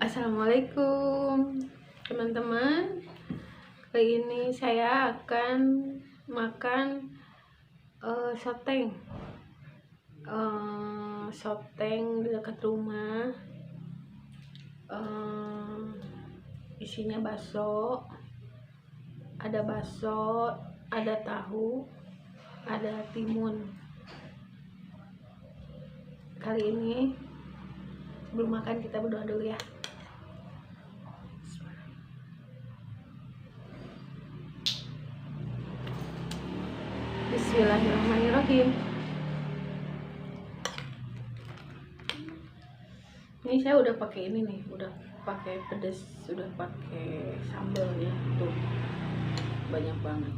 Assalamualaikum teman-teman. Kali ini saya akan makan soteng. Soteng di dekat rumah. Isinya bakso. Ada bakso, ada tahu, ada timun. Kali ini sebelum makan kita berdoa dulu ya. Bismillahirrahmanirrahim. Ini saya udah pakai ini nih, udah pakai pedas, udah pakai sambalnya tuh banyak banget.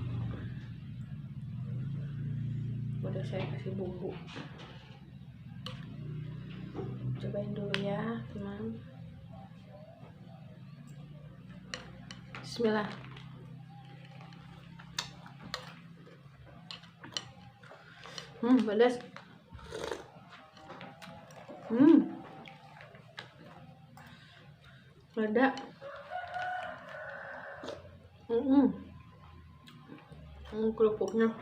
Udah saya kasih bumbu. Cobain dulu ya teman. Bismillah. Pedas. Ada. Kerupuknya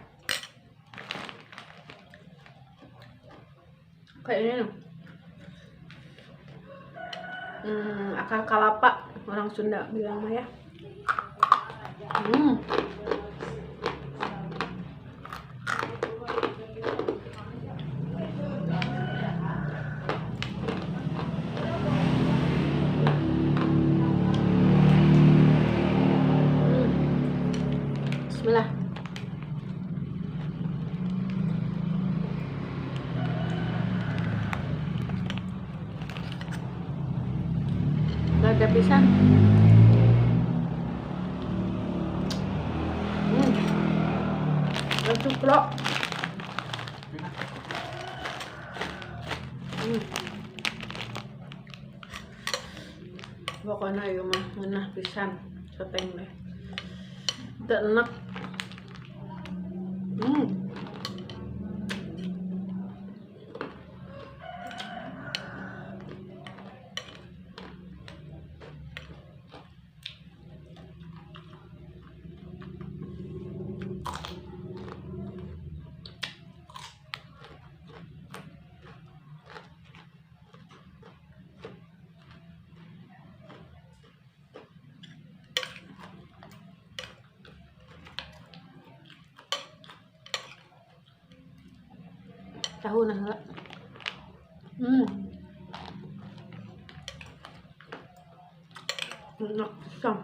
kayaknya akar kalapa, orang Sunda bilang ya. Bismillah. Ada pisang. Ada cukro. Pokoknya yuk mah ngenah pisan soteng deh. Udah enak. Tahu nah enggak? Enak pisang.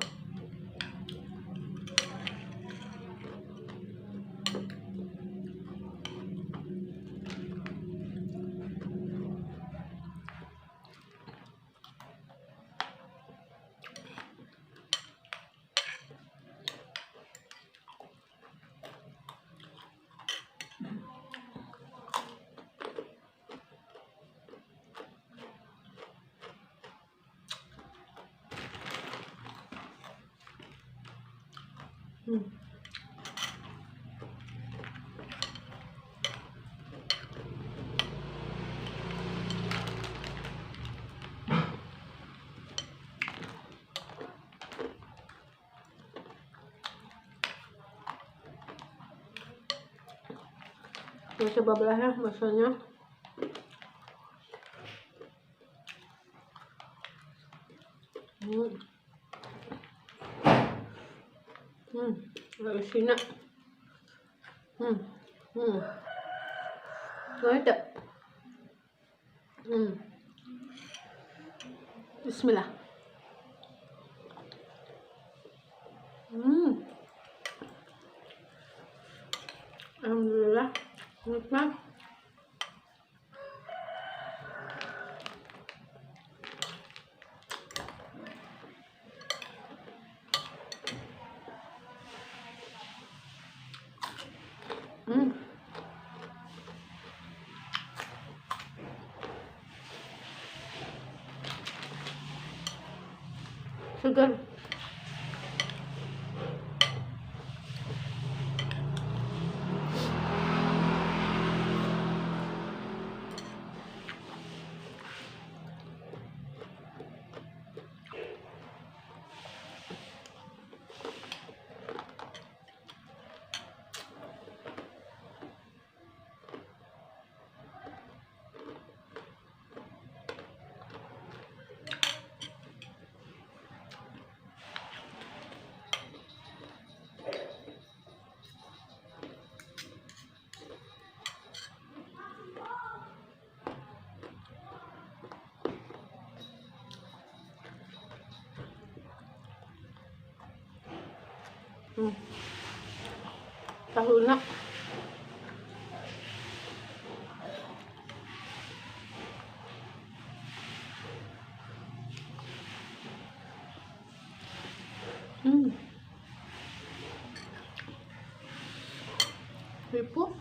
Saya coba belah ya baksonya. Isinya ada. Bismillah. Alhamdulillah nikmat. Segar. Hmm. Tahu nak. Ribu.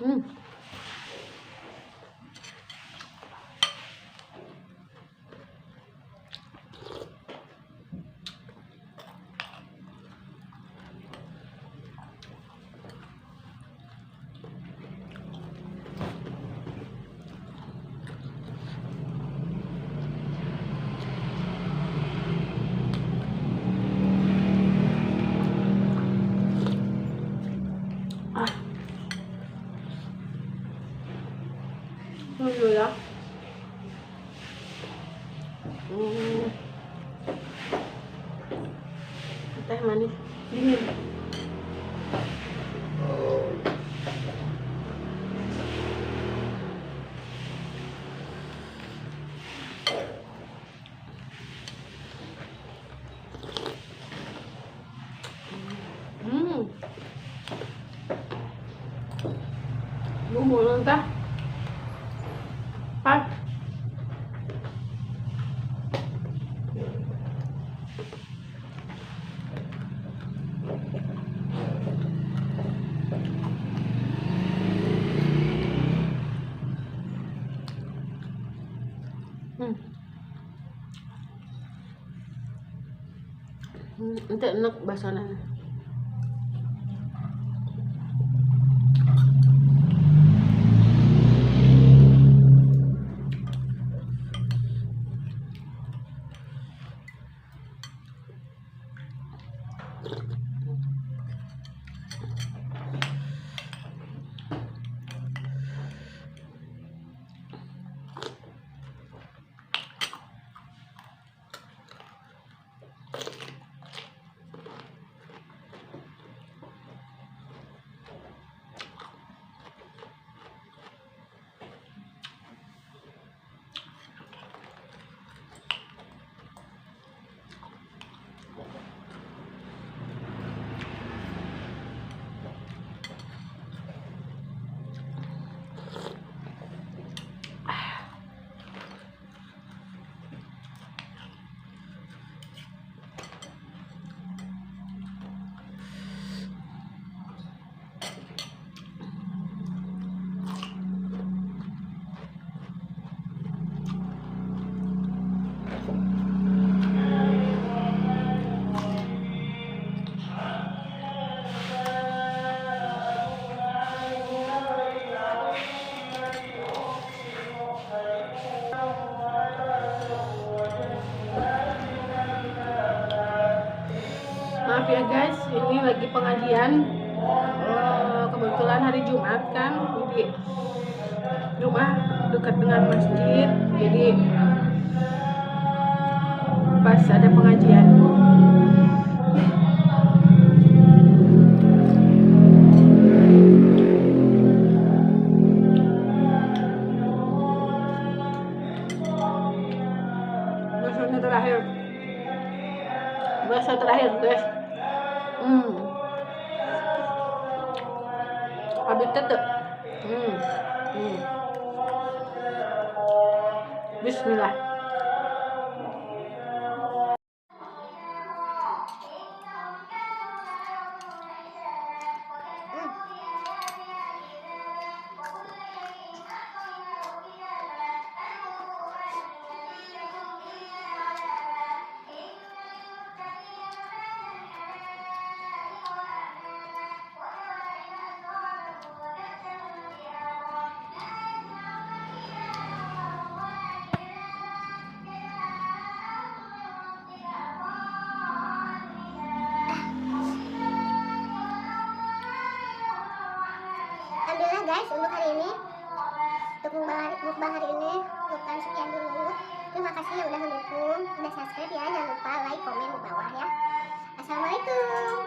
Hmm. Dulu ya. Teh manis dingin. Bumbu entah. Pas. Nanti enak basahnya. Maaf ya guys, ini lagi pengajian. Kebetulan hari Jumat kan, jadi rumah dekat dengan masjid, jadi pas ada pengajian. Bahasa terakhir guys. Habis tetep. Bismillah. Alhamdulillah guys, untuk hari ini Untuk mukbang hari ini bukan sekian dulu. Terima kasih yang udah mendukung, udah subscribe ya, jangan lupa like, komen di bawah ya. Assalamualaikum.